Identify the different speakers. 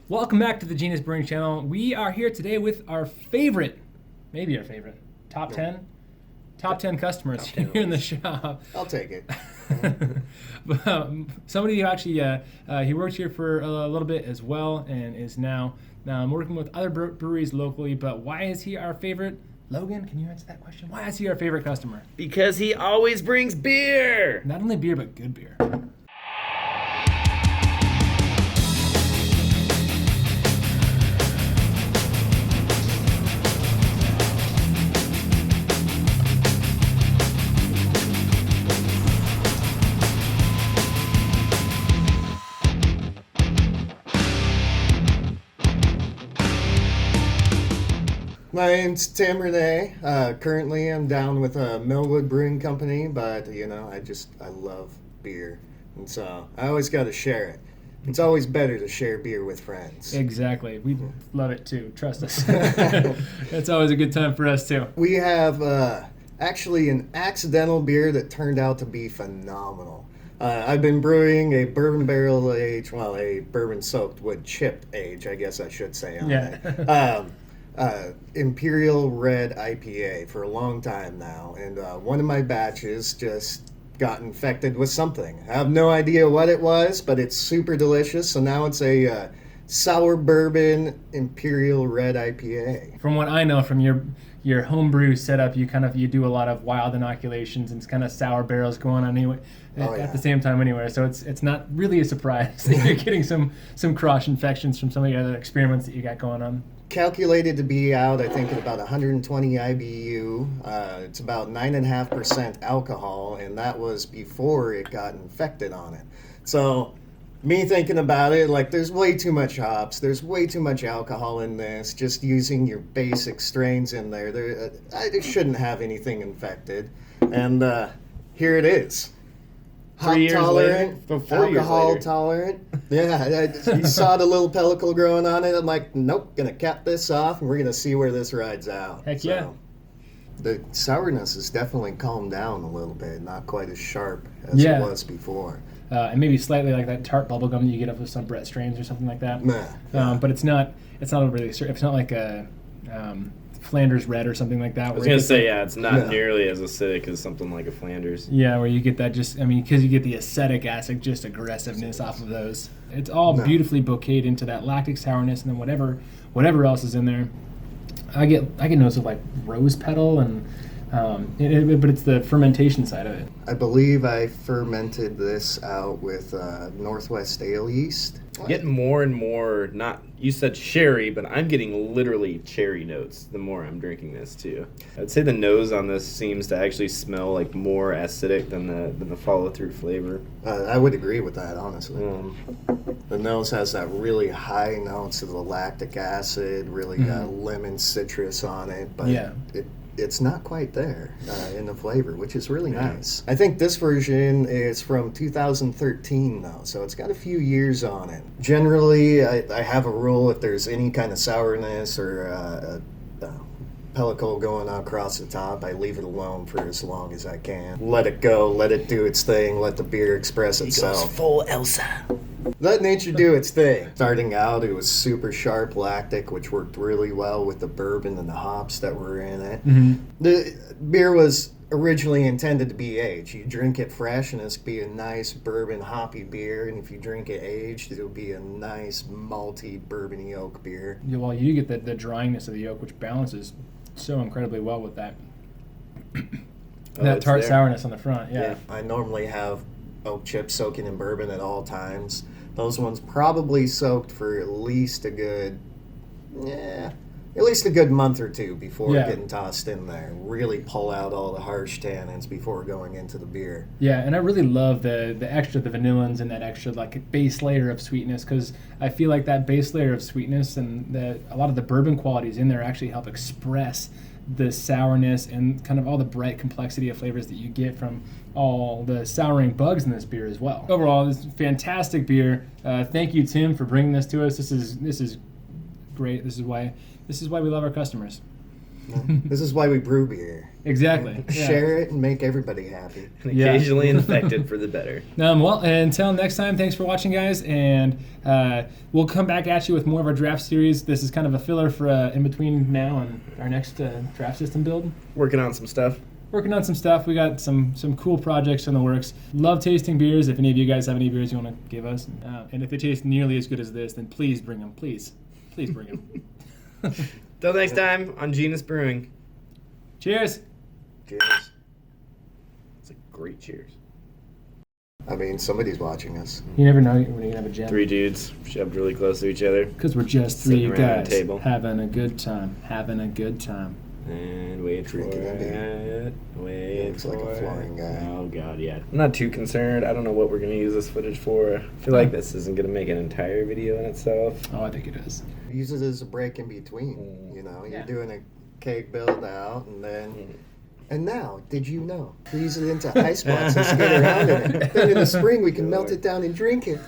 Speaker 1: Welcome back to the Genus Brewing Channel. We are here today with our favorite, maybe our favorite, top 10 customers
Speaker 2: Top 10
Speaker 1: here in the shop.
Speaker 2: I'll take it.
Speaker 1: But, somebody who actually, he worked here for a little bit as well and is now working with other breweries locally. But why is he our favorite? Logan, can you answer that question? Why is he our favorite customer?
Speaker 3: Because he always brings beer.
Speaker 1: Not only beer, but good beer.
Speaker 2: My name's Tim Regnier. Currently, I'm down with Millwood Brewing Company, but I love beer, and so I always got to share it. It's always better to share beer with friends.
Speaker 1: Exactly. We love it too. Trust us. It's always a good time for us too.
Speaker 2: We have actually an accidental beer that turned out to be phenomenal. I've been brewing a bourbon barrel age, a bourbon soaked wood chipped age, I guess I should say on it. Imperial Red IPA for a long time now, and one of my batches just got infected with something. I have no idea what it was, but it's super delicious. So now it's a sour bourbon Imperial Red IPA.
Speaker 1: From what I know from your homebrew setup, you do a lot of wild inoculations and it's kind of sour barrels going on anyway at the same time anywhere. So it's not really a surprise that you're getting some cross infections from some of the other experiments that you got going on.
Speaker 2: Calculated to be out, I think, at about 120 IBU. It's about 9.5% alcohol, and that was before it got infected on it. So, me thinking about it, there's way too much hops, there's way too much alcohol in this. Just using your basic strains in there, I shouldn't have anything infected. And here it is. Hop tolerant, alcohol tolerant. Yeah, you saw the little pellicle growing on it. I'm like, nope, gonna cap this off, and we're gonna see where this rides out.
Speaker 1: Heck yeah.
Speaker 2: The sourness has definitely calmed down a little bit, not quite as sharp as it was before.
Speaker 1: And maybe slightly like that tart bubblegum that you get up with some Brett strains or something like that.
Speaker 2: Yeah.
Speaker 1: But it's not overly. It's not like a Flanders Red or something like that.
Speaker 3: I was going to say, it's not nearly as acidic as something like a Flanders.
Speaker 1: Yeah, where you get that because you get the acetic acid, just aggressiveness off of those. It's all beautifully bouqueted into that lactic sourness, and then whatever else is in there. I get notes of like rose petal and but it's the fermentation side of it.
Speaker 2: I believe I fermented this out with Northwest ale yeast.
Speaker 3: Getting more and more, you said sherry, but I'm getting literally cherry notes the more I'm drinking this too. I'd say the nose on this seems to actually smell like more acidic than the follow-through flavor.
Speaker 2: I would agree with that, honestly. The nose has that really high notes of the lactic acid, really lemon citrus on it, but it's not quite there in the flavor, which is really nice. I think this version is from 2013, though, so it's got a few years on it. Generally, I have a rule: if there's any kind of sourness or a pellicle going across the top, I leave it alone for as long as I can. Let it go, let it do its thing, let the beer express itself.
Speaker 3: He goes full Elsa.
Speaker 2: Let nature do its thing. Starting out, it was super sharp lactic, which worked really well with the bourbon and the hops that were in it.
Speaker 1: Mm-hmm.
Speaker 2: The beer was originally intended to be aged. You drink it fresh, and it's be a nice bourbon hoppy beer, and if you drink it aged, it'll be a nice malty bourbony oak beer.
Speaker 1: Yeah, well, you get the dryiness of the oak, which balances so incredibly well with that that tart sourness on the front. Yeah.
Speaker 2: I normally have oak chips soaking in bourbon at all times. Those ones probably soaked for at least a good month or two before getting tossed in there. Really pull out all the harsh tannins before going into the beer.
Speaker 1: Yeah, and I really love the vanillins and that extra base layer of sweetness, because I feel like that base layer of sweetness and a lot of the bourbon qualities in there actually help express the sourness and kind of all the bright complexity of flavors that you get from all the souring bugs in this beer as well. Overall, this is fantastic beer. Thank you, Tim, for bringing this to us. This is great. This is why we love our customers.
Speaker 2: This is why we brew beer.
Speaker 1: Exactly. Yeah.
Speaker 2: Share it and make everybody happy.
Speaker 3: And
Speaker 1: Yeah.
Speaker 3: occasionally infected for the better.
Speaker 1: Well, until next time, thanks for watching, guys, and we'll come back at you with more of our draft series. This is kind of a filler for in between now and our next draft system build.
Speaker 3: Working on some stuff.
Speaker 1: Working on some stuff. We got some cool projects in the works. Love tasting beers. If any of you guys have any beers you want to give us, and if they taste nearly as good as this, then please bring them. Please bring them.
Speaker 3: Till next time on Genus Brewing.
Speaker 1: Cheers.
Speaker 2: Cheers.
Speaker 3: It's a great cheers.
Speaker 2: I mean, somebody's watching us.
Speaker 1: You never know when you're gonna have a jam.
Speaker 3: 3 dudes shoved really close to each other.
Speaker 1: Because we're just 3
Speaker 3: Sitting around
Speaker 1: guys
Speaker 3: a table.
Speaker 1: having a good time.
Speaker 3: And wait for
Speaker 2: Drinking a beer.
Speaker 3: it. Wait
Speaker 2: Looks
Speaker 3: for
Speaker 2: like a
Speaker 3: it.
Speaker 2: flying guy.
Speaker 3: Oh god, yeah. I'm not too concerned. I don't know what we're gonna use this footage for. I feel like this isn't gonna make an entire video in itself.
Speaker 1: Oh, I think it is.
Speaker 2: Use it as a break in between. You know,
Speaker 1: Yeah.
Speaker 2: you're doing a cake build out, and then. And now, did you know? Freeze it into ice blocks and skate around in it. Then in the spring, we can melt it down and drink it.